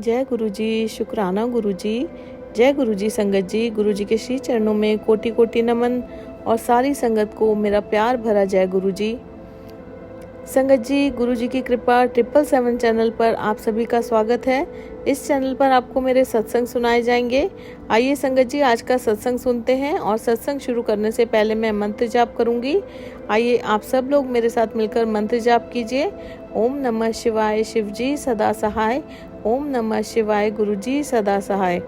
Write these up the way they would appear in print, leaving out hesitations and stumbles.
जय गुरु जी, शुक्राना गुरु जी। जय गुरु जी संगत जी। गुरु जी के श्री चरणों में कोटि कोटि नमन और सारी संगत को मेरा प्यार भरा जय गुरु जी। संगत जी, गुरु जी की कृपा 777 चैनल पर आप सभी का स्वागत है। इस चैनल पर आपको मेरे सत्संग सुनाए जाएंगे। आइए संगत जी, आज का सत्संग सुनते हैं। और सत्संग शुरू करने से पहले मैं मंत्र जाप करूंगी। आइए आप सब लोग मेरे साथ मिलकर मंत्र जाप कीजिए। ओम नमः शिवाय, शिव जी सदा सहाय। ओम नमः शिवाय, गुरु जी सदा सहाय।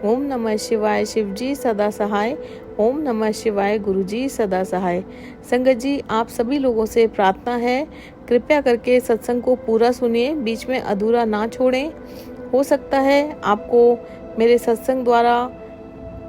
ओम नमः शिवाय, शिव जी सदा सहाय। ओम नमः शिवाय, गुरु जी सदा सहाय। संगत जी, आप सभी लोगों से प्रार्थना है, कृपया करके सत्संग को पूरा सुनिए, बीच में अधूरा ना छोड़ें। हो सकता है आपको मेरे सत्संग द्वारा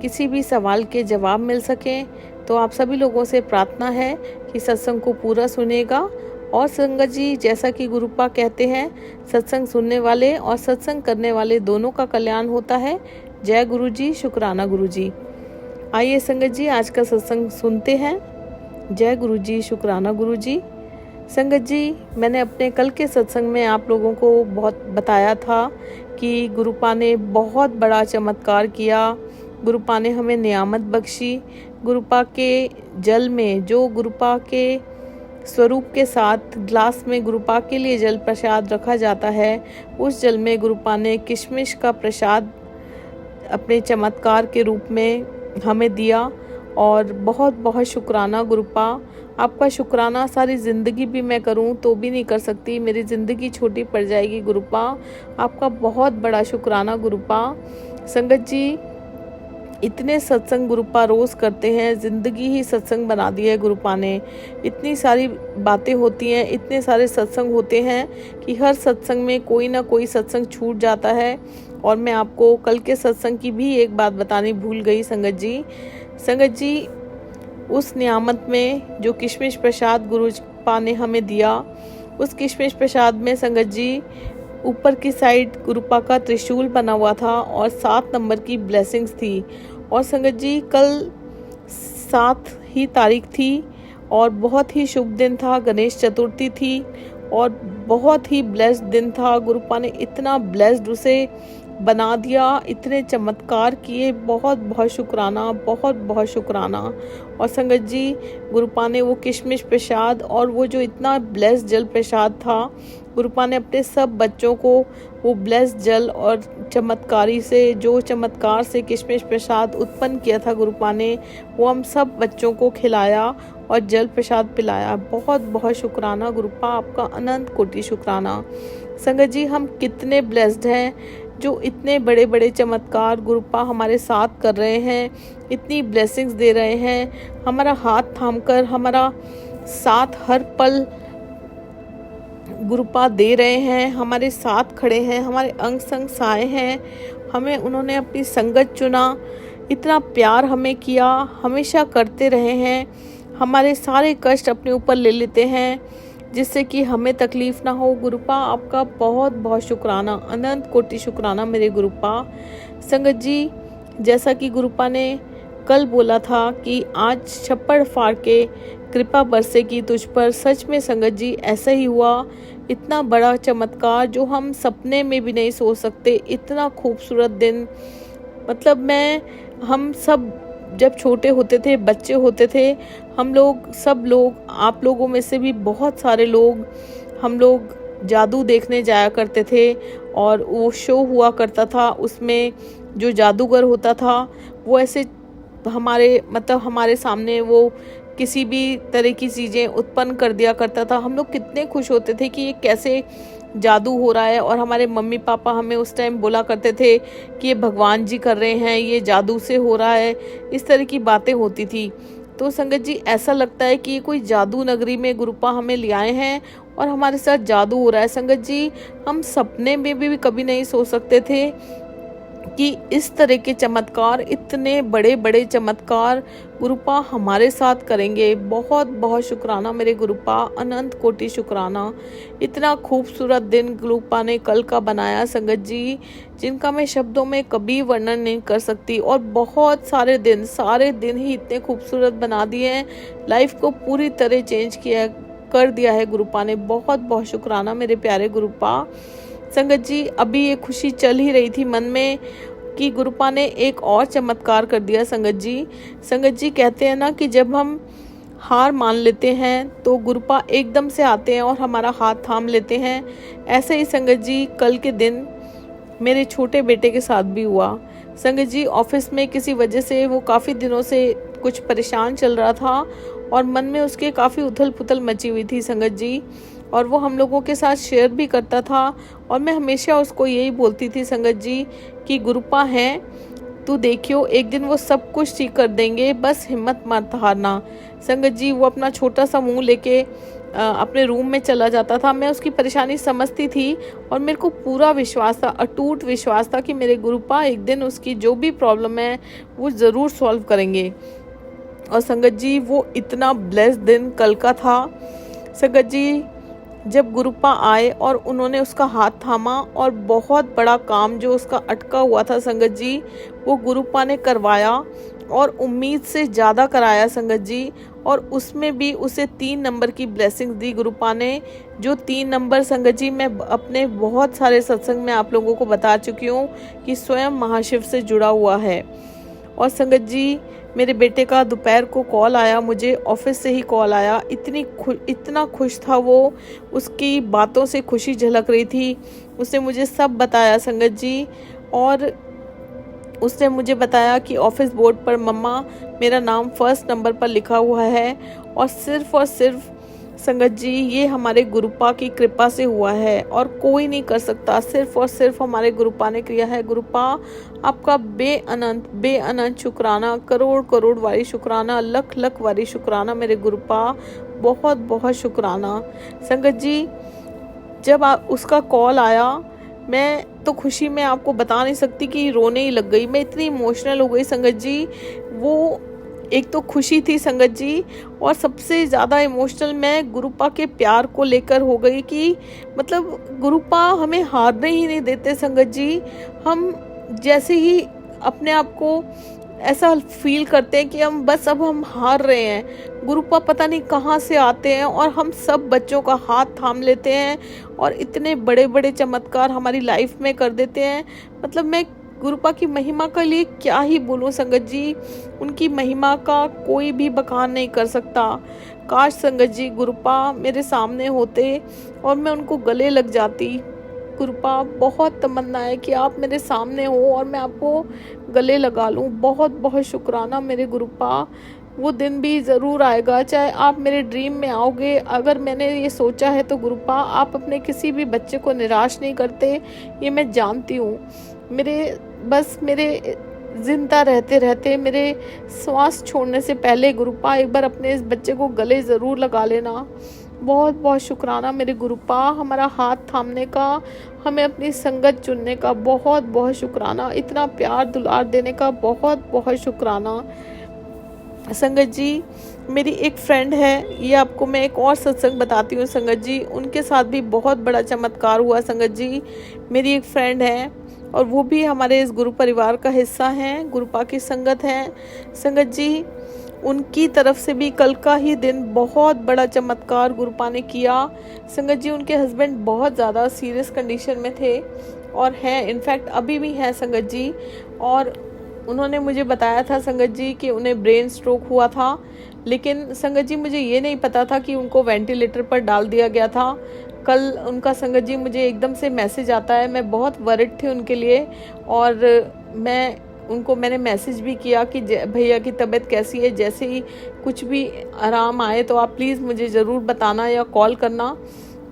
किसी भी सवाल के जवाब मिल सकें, तो आप सभी लोगों से प्रार्थना है कि सत्संग को पूरा सुनेगा। और संगत जी, जैसा कि गुरुपा कहते हैं, सत्संग सुनने वाले और सत्संग करने वाले दोनों का कल्याण होता है। जय गुरु जी, शुक्राना गुरु जी। आइए संगत जी, आज का सत्संग सुनते हैं। जय गुरु जी, शुक्राना गुरु जी। संगत जी, मैंने अपने कल के सत्संग में आप लोगों को बहुत बताया था कि गुरुपा ने बहुत बड़ा चमत्कार किया। गुरुपा ने हमें नियामत बख्शी। गुरुपा के जल में, जो गुरुपा के स्वरूप के साथ ग्लास में गुरुपा के लिए जल प्रसाद रखा जाता है, उस जल में गुरुपा ने किशमिश का प्रसाद अपने चमत्कार के रूप में हमें दिया। और बहुत बहुत शुक्राना गुरुपा। आपका शुक्राना सारी ज़िंदगी भी मैं करूं तो भी नहीं कर सकती, मेरी ज़िंदगी छोटी पड़ जाएगी गुरुपा। आपका बहुत बड़ा शुक्राना गुरुपा। संगत जी, इतने सत्संग गुरुपा रोज़ करते हैं, ज़िंदगी ही सत्संग बना दी है गुरुपा ने। इतनी सारी बातें होती हैं, इतने सारे सत्संग होते हैं कि हर सत्संग में कोई ना कोई सत्संग छूट जाता है। और मैं आपको कल के सत्संग की भी एक बात बतानी भूल गई संगत जी। संगत जी, उस नियामत में जो किशमिश प्रसाद गुरुपा ने हमें दिया, उस किशमिश प्रसाद में संगत जी ऊपर की साइड गुरुपा का त्रिशूल बना हुआ था और 7 नंबर की ब्लेसिंग्स थी। और संगत जी, कल 7 ही तारीख थी और बहुत ही शुभ दिन था, गणेश चतुर्थी थी और बहुत ही ब्लेस्ड दिन था। गुरुपा ने इतना ब्लेस्ड उसे बना दिया, इतने चमत्कार किए। बहुत बहुत शुक्राना, बहुत बहुत शुक्राना। और संगत जी, गुरुपा ने वो किशमिश प्रसाद और वो जो इतना ब्लेस्ड जल प्रसाद था, गुरुपा ने अपने सब बच्चों को वो ब्लेस्ड जल और चमत्कारी से, जो चमत्कार से किशमिश प्रसाद उत्पन्न किया था गुरुपा ने, वो हम सब बच्चों को खिलाया और जल प्रसाद पिलाया। बहुत बहुत शुक्राना गुरुपा, आपका अनंत कोटि शुक्राना। संगत जी, हम कितने ब्लेस्ड हैं जो इतने बड़े बड़े चमत्कार गुरुपा हमारे साथ कर रहे हैं, इतनी ब्लेसिंग्स दे रहे हैं, हमारा हाथ थामकर हमारा साथ हर पल गुरुपा दे रहे हैं, हमारे साथ खड़े हैं, हमारे अंग संग साए हैं। हमें उन्होंने अपनी संगत चुना, इतना प्यार हमें किया, हमेशा करते रहे हैं। हमारे सारे कष्ट अपने ऊपर ले लेते हैं जिससे कि हमें तकलीफ ना हो। गुरुपा, आपका बहुत बहुत शुक्राना, अनंत कोटि शुक्राना मेरे गुरुपा। संगत जी, जैसा कि गुरुपा ने कल बोला था कि आज छप्पड़ फाड़ के कृपा बरसेगी तुझ पर, सच में संगत जी ऐसा ही हुआ। इतना बड़ा चमत्कार जो हम सपने में भी नहीं सोच सकते, इतना खूबसूरत दिन। मतलब हम सब जब छोटे होते थे, बच्चे होते थे, हम लोग सब लोग, आप लोगों में से भी बहुत सारे लोग, हम लोग जादू देखने जाया करते थे। और वो शो हुआ करता था, उसमें जो जादूगर होता था वो ऐसे हमारे सामने वो किसी भी तरह की चीज़ें उत्पन्न कर दिया करता था। हम लोग कितने खुश होते थे कि ये कैसे जादू हो रहा है। और हमारे मम्मी पापा हमें उस टाइम बोला करते थे कि ये भगवान जी कर रहे हैं, ये जादू से हो रहा है, इस तरह की बातें होती थी। तो संगत जी, ऐसा लगता है कि ये कोई जादू नगरी में गुरुपा हमें ले आए हैं और हमारे साथ जादू हो रहा है। संगत जी, हम सपने में भी कभी नहीं सोच सकते थे कि इस तरह के चमत्कार, इतने बड़े बड़े चमत्कार गुरुपा हमारे साथ करेंगे। बहुत बहुत शुक्राना मेरे गुरुपा, अनंत कोटि शुक्राना। इतना खूबसूरत दिन गुरुपा ने कल का बनाया संगत जी, जिनका मैं शब्दों में कभी वर्णन नहीं कर सकती। और बहुत सारे दिन ही इतने खूबसूरत बना दिए हैं, लाइफ को पूरी तरह चेंज कर दिया है गुरुपा ने। बहुत बहुत शुक्राना मेरे प्यारे गुरुपा। संगत जी अभी ये खुशी चल ही रही थी मन में कि गुरुपा ने एक और चमत्कार कर दिया। संगत जी कहते हैं ना कि जब हम हार मान लेते हैं तो गुरुपा एकदम से आते हैं और हमारा हाथ थाम लेते हैं। ऐसे ही संगत जी कल के दिन मेरे छोटे बेटे के साथ भी हुआ। संगत जी ऑफिस में किसी वजह से वो काफ़ी दिनों से कुछ परेशान चल रहा था और मन में उसके काफ़ी उथल पुथल मची हुई थी संगत जी, और वो हम लोगों के साथ शेयर भी करता था। और मैं हमेशा उसको यही बोलती थी संगत जी कि गुरुपा हैं, तू देखियो एक दिन वो सब कुछ ठीक कर देंगे, बस हिम्मत मत हारना। संगत जी वो अपना छोटा सा मुंह लेके अपने रूम में चला जाता था। मैं उसकी परेशानी समझती थी और मेरे को पूरा विश्वास था, अटूट विश्वास था कि मेरे गुरुपा एक दिन उसकी जो भी प्रॉब्लम है वो ज़रूर सॉल्व करेंगे। और संगत जी वो इतना ब्लेस्ड दिन कल का था। संगत जी जब गुरुपा आए और उन्होंने उसका हाथ थामा और बहुत बड़ा काम जो उसका अटका हुआ था संगत जी वो गुरुपा ने करवाया और उम्मीद से ज़्यादा कराया संगत जी। और उसमें भी उसे 3 नंबर की ब्लेसिंग्स दी गुरुपा ने, जो 3 नंबर संगत जी मैं अपने बहुत सारे सत्संग में आप लोगों को बता चुकी हूँ कि स्वयं महाशिव से जुड़ा हुआ है। और संगत जी मेरे बेटे का दोपहर को कॉल आया, मुझे ऑफिस से ही कॉल आया। इतना खुश था वो, उसकी बातों से खुशी झलक रही थी। उसने मुझे सब बताया संगत जी, और उसने मुझे बताया कि ऑफिस बोर्ड पर मम्मा मेरा नाम फर्स्ट नंबर पर लिखा हुआ है और सिर्फ संगत जी ये हमारे गुरुपा की कृपा से हुआ है और कोई नहीं कर सकता, सिर्फ और सिर्फ हमारे गुरुपा ने किया है। गुरुपा आपका बेअनंत शुक्राना, करोड़ करोड़ वाली शुक्राना, लख लख वाली शुक्राना मेरे गुरुपा, बहुत बहुत शुक्राना। संगत जी जब उसका कॉल आया मैं तो खुशी में आपको बता नहीं सकती कि रोने ही लग गई। मैं इतनी इमोशनल हो गई संगत जी। वो एक तो खुशी थी संगत जी, और सबसे ज़्यादा इमोशनल मैं गुरुपा के प्यार को लेकर हो गई कि मतलब गुरुपा हमें हारने ही नहीं देते संगत जी। हम जैसे ही अपने आप को ऐसा फील करते हैं कि अब हम हार रहे हैं, गुरुपा पता नहीं कहाँ से आते हैं और हम सब बच्चों का हाथ थाम लेते हैं और इतने बड़े बड़े चमत्कार हमारी लाइफ में कर देते हैं। मतलब मैं गुरुपा की महिमा के लिए क्या ही बोलूं संगत जी, उनकी महिमा का कोई भी बखान नहीं कर सकता। काश संगत जी गुरुपा मेरे सामने होते और मैं उनको गले लग जाती। गुरुपा बहुत तमन्ना है कि आप मेरे सामने हो और मैं आपको गले लगा लूं। बहुत बहुत शुक्राना मेरे गुरुपा। वो दिन भी ज़रूर आएगा, चाहे आप मेरे ड्रीम में आओगे। अगर मैंने ये सोचा है तो गुरुपा आप अपने किसी भी बच्चे को निराश नहीं करते, ये मैं जानती हूँ। मेरे जिंदा रहते रहते, मेरे श्वास छोड़ने से पहले गुरुपा एक बार अपने इस बच्चे को गले ज़रूर लगा लेना। बहुत बहुत शुक्राना मेरे गुरुपा, हमारा हाथ थामने का, हमें अपनी संगत चुनने का बहुत बहुत शुक्राना, इतना प्यार दुलार देने का बहुत बहुत शुक्राना। संगत जी मेरी एक फ्रेंड है, ये आपको मैं एक और सत्संग बताती हूँ संगत जी, उनके साथ भी बहुत बड़ा चमत्कार हुआ संगत जी। मेरी एक फ्रेंड है और वो भी हमारे इस गुरु परिवार का हिस्सा हैं, गुरुपा की संगत हैं संगत जी। उनकी तरफ से भी कल का ही दिन बहुत बड़ा चमत्कार गुरुपा ने किया संगत जी। उनके हस्बैंड बहुत ज़्यादा सीरियस कंडीशन में थे और हैं, इनफैक्ट अभी भी हैं संगत जी। और उन्होंने मुझे बताया था संगत जी कि उन्हें ब्रेन स्ट्रोक हुआ था, लेकिन संगत जी मुझे ये नहीं पता था कि उनको वेंटिलेटर पर डाल दिया गया था। कल उनका संगत जी मुझे एकदम से मैसेज आता है, मैं बहुत वरिड थी उनके लिए और मैंने मैसेज भी किया कि भैया की तबीयत कैसी है, जैसे ही कुछ भी आराम आए तो आप प्लीज़ मुझे ज़रूर बताना या कॉल करना।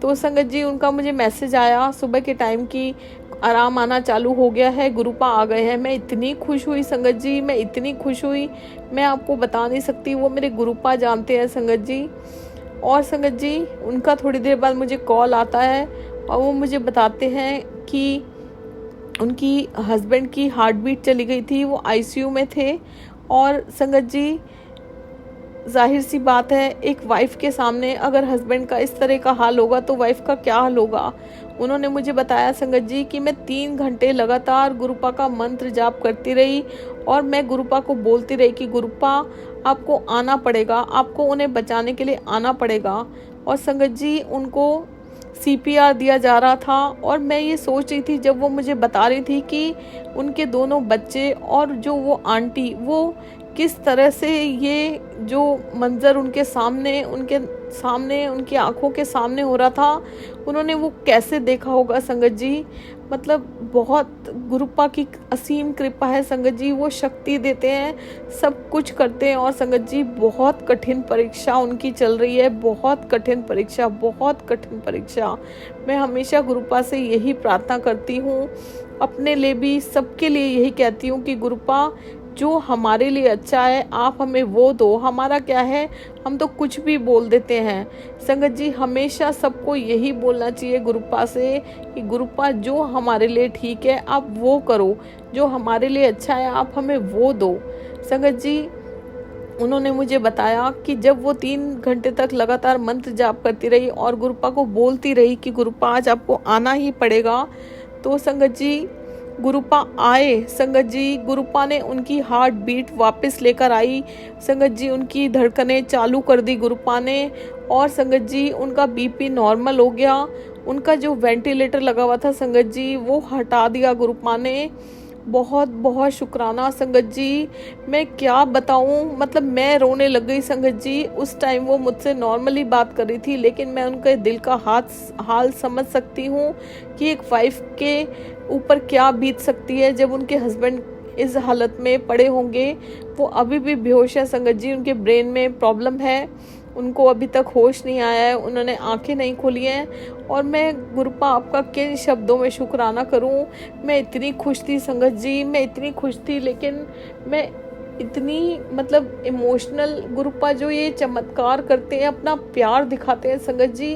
तो संगत जी उनका मुझे मैसेज आया सुबह के टाइम की आराम आना चालू हो गया है, गुरुपा आ गए हैं। मैं इतनी खुश हुई संगत जी, मैं इतनी खुश हुई मैं आपको बता नहीं सकती। वो मेरे गुरुपा जानते हैं संगत जी। और संगत जी उनका थोड़ी देर बाद मुझे कॉल आता है और वो मुझे बताते हैं कि उनकी हस्बैंड की हार्ट बीट चली गई थी, वो आईसीयू में थे। और संगत जी जाहिर सी बात है, एक वाइफ के सामने अगर हस्बैंड का इस तरह का हाल होगा तो वाइफ का क्या हाल होगा। उन्होंने मुझे बताया संगत जी कि मैं 3 घंटे लगातार गुरुपा का मंत्र जाप करती रही और मैं गुरुपा को बोलती रही कि गुरुपा आपको आना पड़ेगा, आपको उन्हें बचाने के लिए आना पड़ेगा। और संगत जी उनको CPR दिया जा रहा था। और मैं ये सोच रही थी जब वो मुझे बता रही थी कि उनके दोनों बच्चे और जो वो आंटी, वो किस तरह से ये जो मंज़र उनकी आंखों के सामने हो रहा था, उन्होंने वो कैसे देखा होगा संगत जी। मतलब बहुत गुरुपा की असीम कृपा है संगत जी, वो शक्ति देते हैं, सब कुछ करते हैं। और संगत जी बहुत कठिन परीक्षा उनकी चल रही है, बहुत कठिन परीक्षा, बहुत कठिन परीक्षा। मैं हमेशा गुरुपा से यही प्रार्थना करती हूँ, अपने लिए भी, सबके लिए यही कहती हूँ कि गुरुपा जो हमारे लिए अच्छा है आप हमें वो दो। हमारा क्या है, हम तो कुछ भी बोल देते हैं। संगत जी हमेशा सबको यही बोलना चाहिए गुरुपा से कि गुरुपा जो हमारे लिए ठीक है आप वो करो, जो हमारे लिए अच्छा है आप हमें वो दो। संगत जी उन्होंने मुझे बताया कि जब वो 3 घंटे तक लगातार मंत्र जाप करती रही और गुरुपा को बोलती रही कि गुरुपा आज आपको आना ही पड़ेगा, तो संगत जी गुरुपा आए। संगत जी गुरुपा ने उनकी हार्ट बीट वापस लेकर आई। संगत जी उनकी धड़कनें चालू कर दी गुरुपा ने। और संगत जी उनका BP नॉर्मल हो गया। उनका जो वेंटिलेटर लगा हुआ था संगत जी वो हटा दिया गुरुपा ने। बहुत बहुत शुक्राना संगत जी, मैं क्या बताऊं, मतलब मैं रोने लग गई संगत जी। उस टाइम वो मुझसे नॉर्मली बात कर रही थी, लेकिन मैं उनके दिल का हाल समझ सकती हूँ कि एक वाइफ के ऊपर क्या बीत सकती है जब उनके हस्बैंड इस हालत में पड़े होंगे। वो अभी भी बेहोश है संगत जी, उनके ब्रेन में प्रॉब्लम है, उनको अभी तक होश नहीं आया है, उन्होंने आंखें नहीं खोली हैं। और मैं गुरुपा आपका किन शब्दों में शुक्राना करूं। मैं इतनी खुश थी संगत जी, मैं इतनी खुश थी, लेकिन मैं इतनी मतलब इमोशनल। गुरुपा जो ये चमत्कार करते हैं, अपना प्यार दिखाते हैं संगत जी,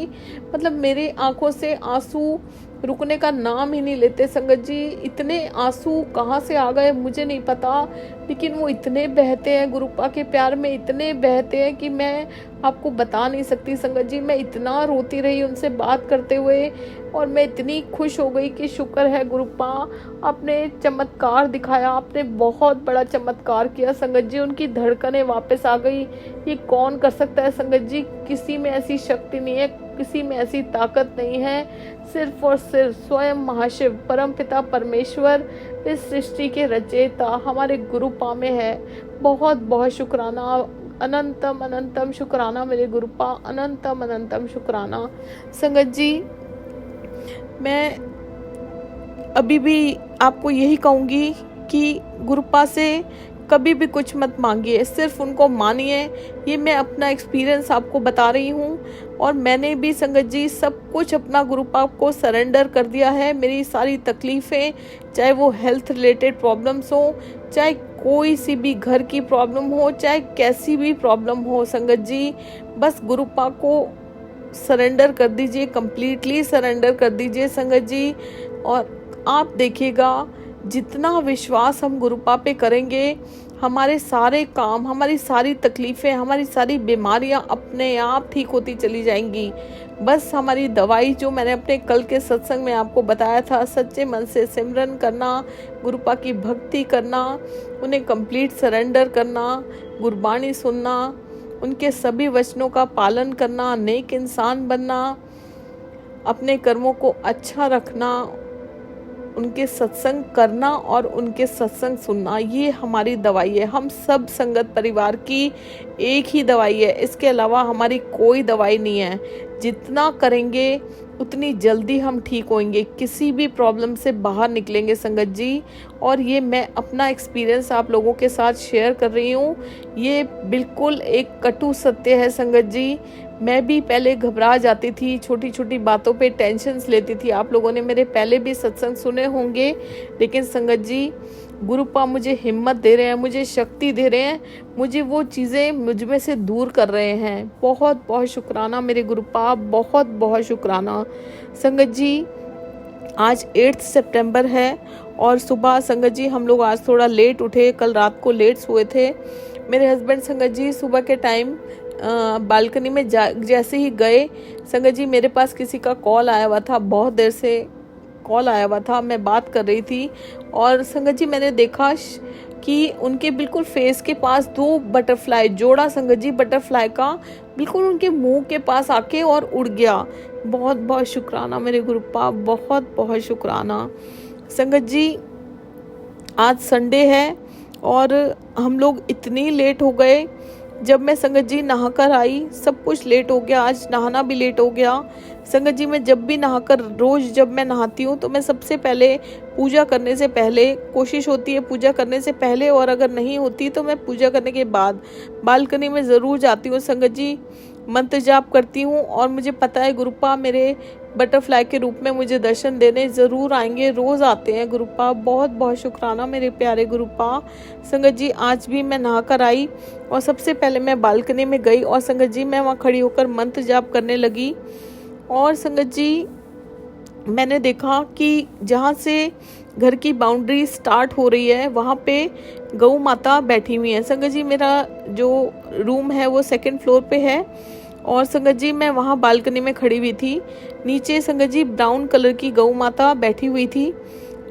मतलब मेरी आंखों से आंसू रुकने का नाम ही नहीं लेते संगत जी। इतने आंसू कहाँ से आ गए मुझे नहीं पता, लेकिन वो इतने बहते हैं गुरुपा के प्यार में, इतने बहते हैं कि मैं आपको बता नहीं सकती संगत जी। मैं इतना रोती रही उनसे बात करते हुए, और मैं इतनी खुश हो गई कि शुक्र है गुरुपा आपने चमत्कार दिखाया, आपने बहुत बड़ा चमत्कार किया संगत जी। उनकी धड़कनें वापस आ गई। ये कौन कर सकता है संगत जी, किसी में ऐसी शक्ति नहीं है, किसी में ऐसी ताकत नहीं है, सिर्फ और सिर्फ स्वयं महाशिव परमपिता परमेश्वर, इस सृष्टि के रचयिता हमारे गुरुपा में है। बहुत बहुत शुक्राना, अनंतम अनंतम शुक्राना मेरे गुरुपा, अनंतम अनंतम शुक्राना संगत जी। मैं अभी भी आपको यही कहूँगी कि गुरुपा से कभी भी कुछ मत मांगिए, सिर्फ उनको मानिए। ये मैं अपना एक्सपीरियंस आपको बता रही हूँ, और मैंने भी संगत जी सब कुछ अपना गुरुपा को सरेंडर कर दिया है। मेरी सारी तकलीफ़ें, चाहे वो हेल्थ रिलेटेड प्रॉब्लम्स हो, चाहे कोई सी भी घर की प्रॉब्लम हो, चाहे कैसी भी प्रॉब्लम हो संगत जी, बस गुरुपा को सरेंडर कर दीजिए, कंप्लीटली सरेंडर कर दीजिए संगत जी। और आप देखिएगा जितना विश्वास हम गुरुपा पे करेंगे, हमारे सारे काम, हमारी सारी तकलीफ़ें, हमारी सारी बीमारियां अपने आप ठीक होती चली जाएंगी। बस हमारी दवाई, जो मैंने अपने कल के सत्संग में आपको बताया था, सच्चे मन से सिमरन करना, गुरुपा की भक्ति करना, उन्हें कंप्लीट सरेंडर करना, गुरबाणी सुनना, उनके सभी वचनों का पालन करना, नेक इंसान बनना, अपने कर्मों को अच्छा रखना, उनके सत्संग करना और उनके सत्संग सुनना, ये हमारी दवाई है। हम सब संगत परिवार की एक ही दवाई है, इसके अलावा हमारी कोई दवाई नहीं है। जितना करेंगे उतनी जल्दी हम ठीक होंगे, किसी भी प्रॉब्लम से बाहर निकलेंगे संगत जी। और ये मैं अपना एक्सपीरियंस आप लोगों के साथ शेयर कर रही हूँ, ये बिल्कुल एक कटु सत्य है संगत जी। मैं भी पहले घबरा जाती थी, छोटी छोटी बातों पे टेंशन्स लेती थी। आप लोगों ने मेरे पहले भी सत्संग सुने होंगे, लेकिन संगत जी गुरुपा मुझे हिम्मत दे रहे हैं, मुझे शक्ति दे रहे हैं, मुझे वो चीज़ें मुझ में से दूर कर रहे हैं। बहुत बहुत शुक्राना मेरे गुरुपा, बहुत बहुत शुक्राना संगत जी। आज 8 सितंबर है और सुबह संगत जी हम लोग आज थोड़ा लेट उठे, कल रात को लेट सोए थे। मेरे हस्बैंड संगत जी सुबह के टाइम बालकनी में जैसे ही गए संगत जी, मेरे पास किसी का कॉल आया हुआ था, बहुत देर से कॉल आया हुआ था, मैं बात कर रही थी और संगत जी मैंने देखा कि उनके बिल्कुल फेस के पास 2 बटरफ्लाई जोड़ा संगत जी बटरफ्लाई का बिल्कुल उनके मुंह के पास आके और उड़ गया। बहुत बहुत शुक्राना मेरे गुरुपा, बहुत बहुत शुक्राना। संगत जी आज संडे है और हम लोग इतनी लेट हो गए। जब मैं संगत जी नहा कर आई सब कुछ लेट हो गया, आज नहाना भी लेट हो गया। संगत जी मैं जब भी नहाकर रोज़ जब मैं नहाती हूँ तो मैं सबसे पहले पूजा करने से पहले कोशिश होती है पूजा करने से पहले, और अगर नहीं होती तो मैं पूजा करने के बाद बालकनी में ज़रूर जाती हूँ संगत जी, मंत्र जाप करती हूँ। और मुझे पता है गुरुपा मेरे बटरफ्लाई के रूप में मुझे दर्शन देने ज़रूर आएंगे, रोज़ आते हैं गुरुपा। बहुत बहुत शुक्राना मेरे प्यारे गुरुपा। संगत जी आज भी मैं नहा कर आई और सबसे पहले मैं बालकनी में गई और संगत जी मैं वहाँ खड़ी होकर मंत्र जाप करने लगी। और संगत जी मैंने देखा कि जहाँ से घर की बाउंड्री स्टार्ट हो रही है वहाँ पे गौ माता बैठी हुई है। संगत जी मेरा जो रूम है वो 2nd फ्लोर पे है और संगत जी मैं वहाँ बालकनी में खड़ी हुई थी। नीचे संगत जी ब्राउन कलर की गौ माता बैठी हुई थी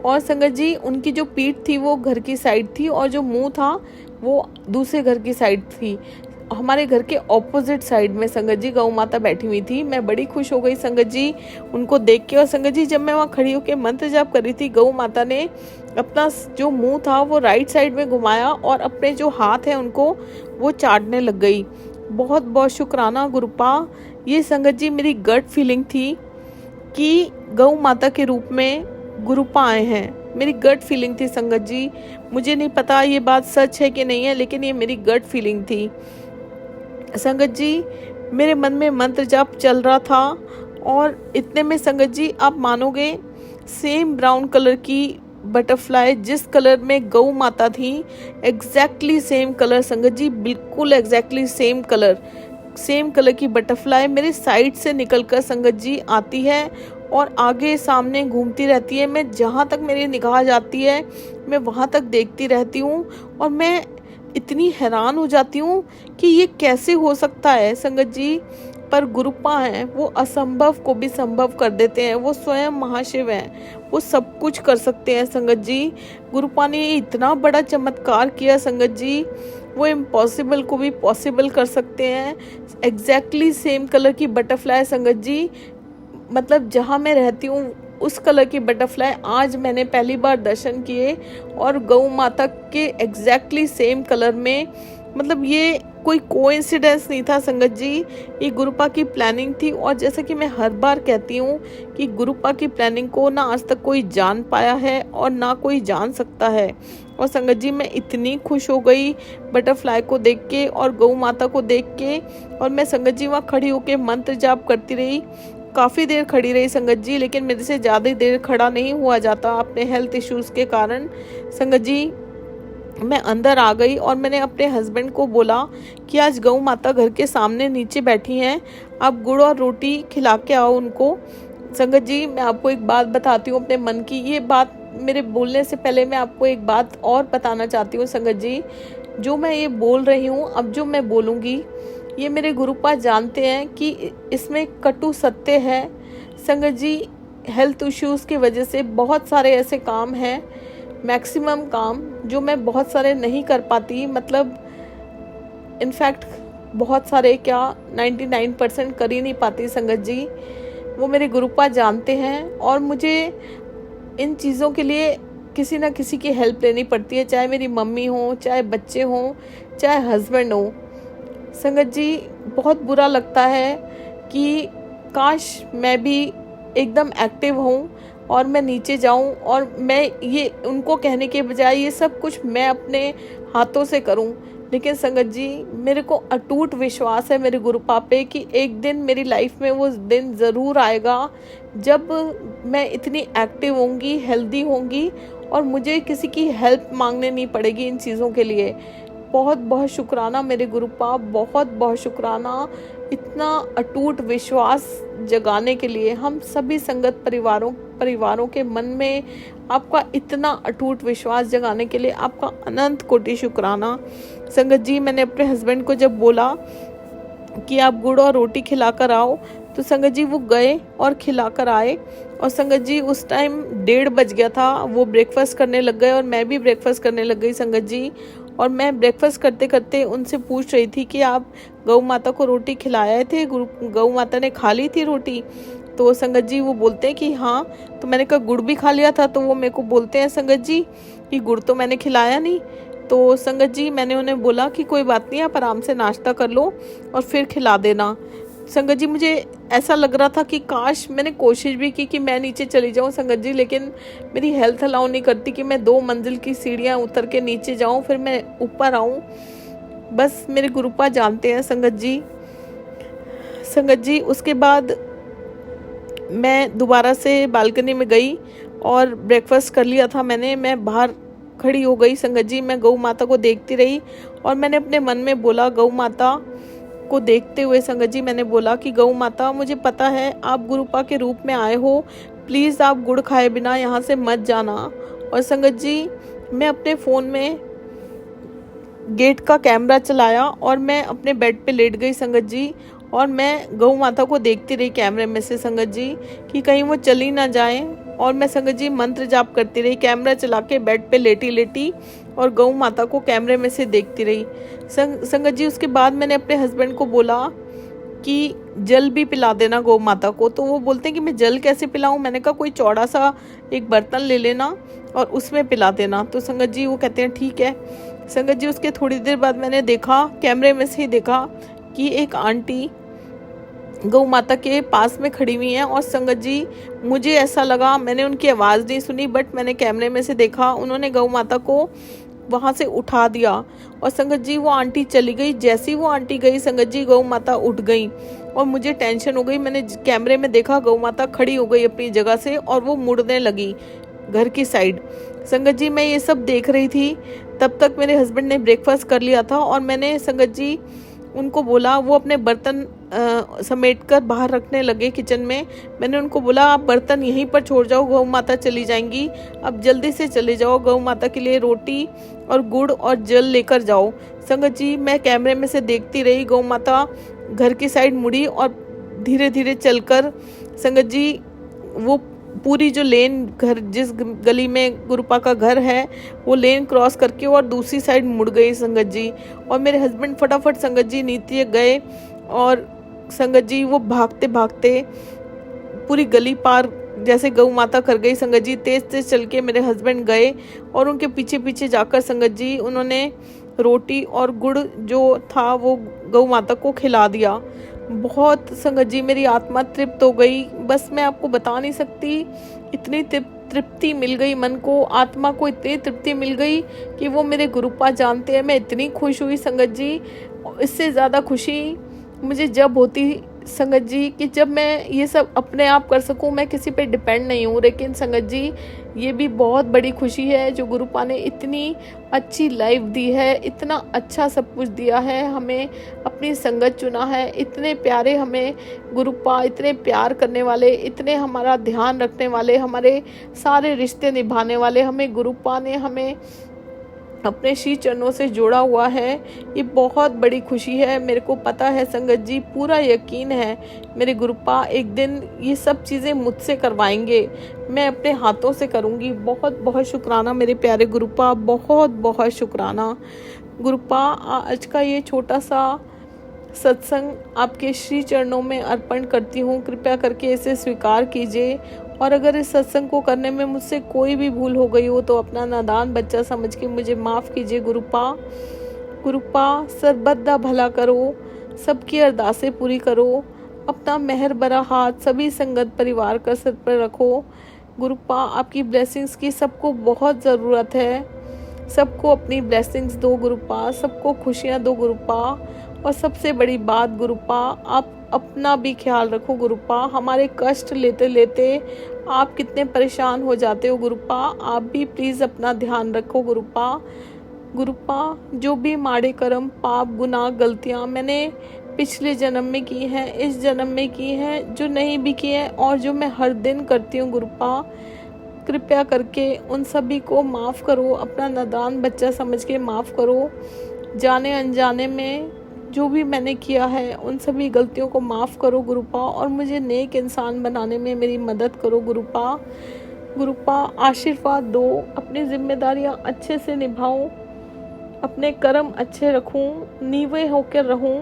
और संगत जी उनकी जो पीठ थी वो घर की साइड थी और जो मुंह था वो दूसरे घर की साइड थी। हमारे घर के ऑपोजिट साइड में संगत जी गौ माता बैठी हुई थी। मैं बड़ी खुश हो गई संगत जी उनको देख के। और संगत जी जब मैं वहाँ खड़ी होकर मंत्र जाप कर रही थी गौ माता ने अपना जो मुंह था वो राइट साइड में घुमाया और अपने जो हाथ है उनको वो चाटने लग गई। बहुत बहुत शुक्राना गुरुपा। ये संगत जी मेरी गट फीलिंग थी कि गौ माता के रूप में गुरुपा आए हैं। मेरी गट फीलिंग थी संगत जी, मुझे नहीं पता ये बात सच है कि नहीं है, लेकिन ये मेरी गट फीलिंग थी संगत जी। मेरे मन में मंत्र जाप चल रहा था और इतने में संगत जी आप मानोगे सेम ब्राउन कलर की बटरफ्लाई जिस कलर में गौ माता थी एग्जैक्टली सेम कलर संगत जी, बिल्कुल एग्जैक्टली सेम कलर की बटरफ्लाई मेरे साइड से निकलकर संगत जी आती है और आगे सामने घूमती रहती है। मैं जहाँ तक मेरी निगाह जाती है मैं वहाँ तक देखती रहती हूँ और मैं इतनी हैरान हो जाती हूँ कि ये कैसे हो सकता है संगत जी। पर गुरुपा हैं, वो असंभव को भी संभव कर देते हैं, वो स्वयं महाशिव हैं, वो सब कुछ कर सकते हैं संगत जी। गुरुपा ने इतना बड़ा चमत्कार किया संगत जी, वो इम्पॉसिबल को भी पॉसिबल कर सकते हैं। एग्जैक्टली सेम कलर की बटरफ्लाई संगत जी, मतलब जहाँ मैं रहती हूँ उस कलर की बटरफ्लाई आज मैंने पहली बार दर्शन किए और गौ माता के एग्जैक्टली सेम कलर में। मतलब ये कोई कोइंसिडेंस नहीं था संगत जी, ये गुरुपा की प्लानिंग थी। और जैसा कि मैं हर बार कहती हूँ कि गुरुपा की प्लानिंग को ना आज तक कोई जान पाया है और ना कोई जान सकता है। और संगत जी मैं इतनी खुश हो गई बटरफ्लाई को देख के और गौ माता को देख के। और मैं संगत जी वहाँ खड़ी होके मंत्र जाप करती रही, काफ़ी देर खड़ी रही संगत जी, लेकिन मेरे से ज़्यादा देर खड़ा नहीं हुआ जाता अपने हेल्थ इश्यूज़ के कारण। संगत जी मैं अंदर आ गई और मैंने अपने हस्बैंड को बोला कि आज गौ माता घर के सामने नीचे बैठी हैं, आप गुड़ और रोटी खिला के आओ उनको। संगत जी मैं आपको एक बात बताती हूँ अपने मन की, ये बात मेरे बोलने से पहले मैं आपको एक बात और बताना चाहती हूँ संगत जी। जो मैं ये बोल रही हूँ अब जो मैं बोलूँगी ये मेरे गुरुपा जानते हैं कि इसमें कटु सत्य है संगत जी। हेल्थ इश्यूज़ की वजह से बहुत सारे ऐसे काम हैं, मैक्सिमम काम जो मैं बहुत सारे नहीं कर पाती, मतलब इनफैक्ट बहुत सारे क्या 99% कर ही नहीं पाती संगत जी। वो मेरे गुरुपा जानते हैं और मुझे इन चीज़ों के लिए किसी ना किसी की हेल्प लेनी पड़ती है, चाहे मेरी मम्मी हो, चाहे बच्चे हों, चाहे हस्बैंड हो। संगत जी बहुत बुरा लगता है कि काश मैं भी एकदम एक्टिव हूँ और मैं नीचे जाऊँ और मैं ये उनको कहने के बजाय ये सब कुछ मैं अपने हाथों से करूँ। लेकिन संगत जी मेरे को अटूट विश्वास है मेरे गुरुपा पे कि एक दिन मेरी लाइफ में वो दिन ज़रूर आएगा जब मैं इतनी एक्टिव होंगी, हेल्दी होंगी और मुझे किसी की हेल्प मांगने नहीं पड़ेगी इन चीज़ों के लिए। बहुत बहुत शुक्राना मेरे गुरुपा, बहुत बहुत शुक्राना इतना अटूट विश्वास जगाने के लिए। हम सभी संगत परिवारों के मन में आपका इतना अटूट विश्वास जगाने के लिए आपका अनंत कोटि शुक्राना संगत जी। मैंने अपने हस्बैंड को जब बोला कि आप गुड़ और रोटी खिला कर आओ तो संगत जी वो गए और खिला कर आए और संगत जी उस टाइम 1:30 बज गया था। वो ब्रेकफास्ट करने लग गए और मैं भी ब्रेकफास्ट करने लग गई संगत जी। और मैं ब्रेकफास्ट करते करते उनसे पूछ रही थी कि आप गौ माता को रोटी खिलाए थे, गौ माता ने खा ली थी रोटी? तो संगत जी वो बोलते हैं कि हाँ। तो मैंने कहा गुड़ भी खा लिया था? तो वो मेरे को बोलते हैं संगत जी कि गुड़ तो मैंने खिलाया नहीं। तो संगत जी मैंने उन्हें बोला कि कोई बात नहीं, आप आराम से नाश्ता कर लो और फिर खिला देना। संगत जी मुझे ऐसा लग रहा था कि काश मैंने कोशिश भी की कि मैं नीचे चली जाऊं संगत जी, लेकिन मेरी हेल्थ अलाउ नहीं करती कि मैं 2 मंजिल की सीढ़ियां उतर के नीचे जाऊं फिर मैं ऊपर आऊं। बस मेरे गुरुपा जानते हैं संगत जी। संगत जी उसके बाद मैं दोबारा से बालकनी में गई और ब्रेकफास्ट कर लिया था मैंने। मैं बाहर खड़ी हो गई संगत जी, मैं गौ माता को देखती रही और मैंने अपने मन में बोला, गौ माता को देखते हुए संगत जी मैंने बोला कि गौ माता मुझे पता है आप गुरुपा के रूप में आए हो, प्लीज़ आप गुड़ खाए बिना यहाँ से मत जाना। और संगत जी मैं अपने फ़ोन में गेट का कैमरा चलाया और मैं अपने बेड पे लेट गई संगत जी। और मैं गौ माता को देखती रही कैमरे में से संगत जी कि कहीं वो चली ना जाए। और मैं संगत जी मंत्र जाप करती रही, कैमरा चला के बेड पे लेटी लेटी और गौ माता को कैमरे में से देखती रही। संगत जी उसके बाद मैंने अपने हस्बैंड को बोला कि जल भी पिला देना गौ माता को। तो वो बोलते हैं कि मैं जल कैसे पिलाऊं? मैंने कहा कोई चौड़ा सा एक बर्तन ले लेना और उसमें पिला देना। तो संगत जी वो कहते हैं ठीक है। संगत जी उसके थोड़ी देर बाद मैंने देखा, कैमरे में से ही देखा कि एक आंटी गौ माता के पास में खड़ी हुई हैं। और संगत जी मुझे ऐसा लगा, मैंने उनकी आवाज़ नहीं सुनी बट मैंने कैमरे में से देखा उन्होंने गौ माता को वहाँ से उठा दिया। और संगत जी वो आंटी चली गई। जैसी वो आंटी गई संगत जी गौ माता उठ गई और मुझे टेंशन हो गई। मैंने कैमरे में देखा गौ माता खड़ी हो गई अपनी जगह से और वो मुड़ने लगी घर की साइड। संगत जी मैं ये सब देख रही थी, तब तक मेरे हस्बैंड ने ब्रेकफास्ट कर लिया था और मैंने संगत जी उनको बोला, वो अपने बर्तन समेट कर बाहर रखने लगे किचन में। मैंने उनको बोला आप बर्तन यहीं पर छोड़ जाओ, गौ माता चली जाएंगी, अब जल्दी से चले जाओ, गौ माता के लिए रोटी और गुड़ और जल लेकर जाओ। संगत जी मैं कैमरे में से देखती रही, गौ माता घर की साइड मुड़ी और धीरे धीरे चलकर संगत जी वो पूरी जो लेन, घर जिस गली में गुरुपा का घर है वो लेन क्रॉस करके और दूसरी साइड मुड़ गई संगत जी। और मेरे हस्बैंड फटाफट संगत जी नीचे गए और संगत जी वो भागते भागते पूरी गली पार जैसे गौ माता कर गई संगत जी, तेज तेज चल के मेरे हस्बैंड गए और उनके पीछे पीछे जाकर संगत जी उन्होंने रोटी और गुड़ जो था वो गौ माता को खिला दिया। बहुत संगत जी मेरी आत्मा तृप्त हो गई, बस मैं आपको बता नहीं सकती। इतनी तृप्ति मिल गई मन को, आत्मा को इतनी तृप्ति मिल गई कि वो मेरे गुरुपा जानते हैं। मैं इतनी खुश हुई संगत जी, इससे ज़्यादा खुशी मुझे जब होती संगत जी कि जब मैं ये सब अपने आप कर सकूं, मैं किसी पे डिपेंड नहीं हूँ। लेकिन संगत जी ये भी बहुत बड़ी खुशी है जो गुरुपा ने इतनी अच्छी लाइफ दी है, इतना अच्छा सब कुछ दिया है, हमें अपनी संगत चुना है। इतने प्यारे हमें गुरुपा, इतने प्यार करने वाले, इतने हमारा ध्यान रखने वाले, हमारे सारे रिश्ते निभाने वाले हमें गुरुपा ने हमें अपने श्री चरणों से जोड़ा हुआ है। ये बहुत बड़ी खुशी है। मेरे को पता है संगत जी, पूरा यकीन है मेरे गुरुपा एक दिन ये सब चीज़ें मुझसे करवाएंगे, मैं अपने हाथों से करूँगी। बहुत बहुत शुक्राना मेरे प्यारे गुरुपा, बहुत बहुत शुक्राना गुरुपा। आज का ये छोटा सा सत्संग आपके श्री चरणों में अर्पण करती हूँ, कृपया करके इसे स्वीकार कीजिए। और अगर इस सत्संग को करने में मुझसे कोई भी भूल हो गई हो तो अपना नादान बच्चा समझ के मुझे माफ़ कीजिए गुरुपा। गुरुपा सर्वदा भला करो, सबकी अरदासें पूरी करो, अपना मेहर भरा हाथ सभी संगत परिवार का सर पर रखो। गुरुपा आपकी ब्लेसिंग्स की सबको बहुत ज़रूरत है, सबको अपनी ब्लेसिंग्स दो गुरुपा, सबको खुशियाँ दो गुरुपा। और सबसे बड़ी बात गुरुपा, आप अपना भी ख्याल रखो गुरुपा। हमारे कष्ट लेते लेते आप कितने परेशान हो जाते हो गुरुपा, आप भी प्लीज़ अपना ध्यान रखो गुरुपा। गुरुपा जो भी माड़े कर्म, पाप, गुनाह, गलतियाँ मैंने पिछले जन्म में की हैं, इस जन्म में की हैं, जो नहीं भी की हैं और जो मैं हर दिन करती हूँ गुरुपा, कृपया करके उन सभी को माफ़ करो, अपना नादान बच्चा समझ के माफ़ करो। जाने अनजाने में जो भी मैंने किया है उन सभी गलतियों को माफ़ करो गुरुपा, और मुझे नेक इंसान बनाने में मेरी मदद करो गुरुपा। गुरुपा आशीर्वाद दो, अपनी जिम्मेदारियां अच्छे से निभाऊं, अपने कर्म अच्छे रखूं, नीवे होकर रहूं,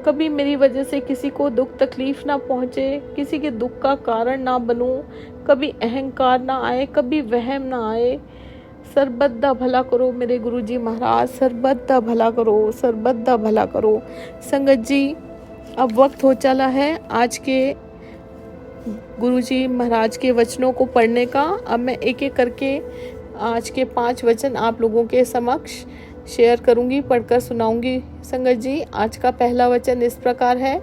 कभी मेरी वजह से किसी को दुख तकलीफ ना पहुंचे, किसी के दुख का कारण ना बनूं, कभी अहंकार ना आए, कभी वहम ना आए। सरबत दा भला करो मेरे गुरुजी महाराज, सरबत दा भला करो, सरबत दा भला करो। संगत जी, अब वक्त हो चला है आज के गुरुजी महाराज के वचनों को पढ़ने का। अब मैं एक एक करके आज के 5 वचन आप लोगों के समक्ष शेयर करूंगी, पढ़कर सुनाऊंगी। संगत जी, आज का पहला वचन इस प्रकार है।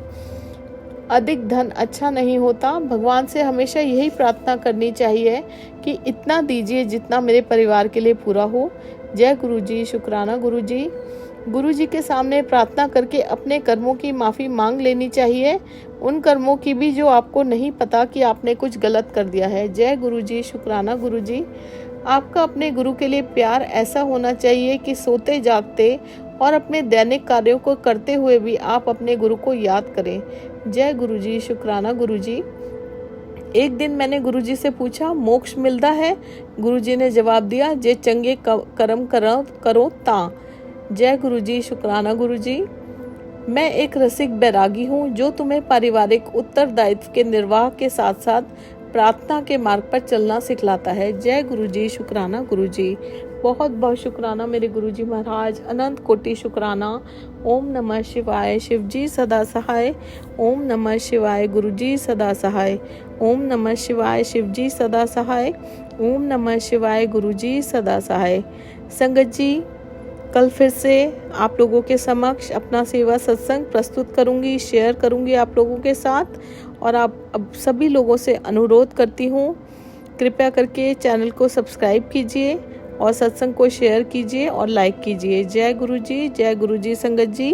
अधिक धन अच्छा नहीं होता। भगवान से हमेशा यही प्रार्थना करनी चाहिए कि इतना दीजिए जितना मेरे परिवार के लिए पूरा हो। जय गुरुजी, शुक्राना गुरुजी। गुरुजी के सामने प्रार्थना करके अपने कर्मों की माफ़ी मांग लेनी चाहिए, उन कर्मों की भी जो आपको नहीं पता कि आपने कुछ गलत कर दिया है। जय गुरुजी, शुक्राना गुरुजी। आपका अपने गुरु के लिए प्यार ऐसा होना चाहिए कि सोते जागते और अपने दैनिक कार्यों को करते हुए भी आप अपने गुरु को याद करें। जय गुरुजी, शुक्राना गुरुजी। एक दिन मैंने गुरुजी से पूछा, मोक्ष मिलता है? गुरुजी ने जवाब दिया, जे चंगे कर्म करो ता। जय गुरुजी, शुक्राना गुरुजी। मैं एक रसिक बैरागी हूँ जो तुम्हें पारिवारिक उत्तरदायित्व के निर्वाह के साथ साथ प्रार्थना के मार्ग पर चलना सिखलाता है। जय गुरुजी, शुक्राना गुरुजी। बहुत बहुत शुक्राना मेरे गुरुजी महाराज, अनंत कोटि शुक्राना। ओम नमः शिवाय। शिवजी सदा सहाय। ओम नमः शिवाय। गुरुजी सदा सहाय। ओम नमः शिवाय। शिवजी सदा सहाय। ओम नमः शिवाय। गुरुजी सदा सहाय। संगत जी, कल फिर से आप लोगों के समक्ष अपना सेवा सत्संग प्रस्तुत करूंगी, शेयर करूंगी आप लोगों के साथ। और आप अब सभी लोगों से अनुरोध करती हूँ, कृपया करके चैनल को सब्सक्राइब कीजिए और सत्संग को शेयर कीजिए और लाइक कीजिए। जय गुरुजी, जय गुरुजी संगत जी।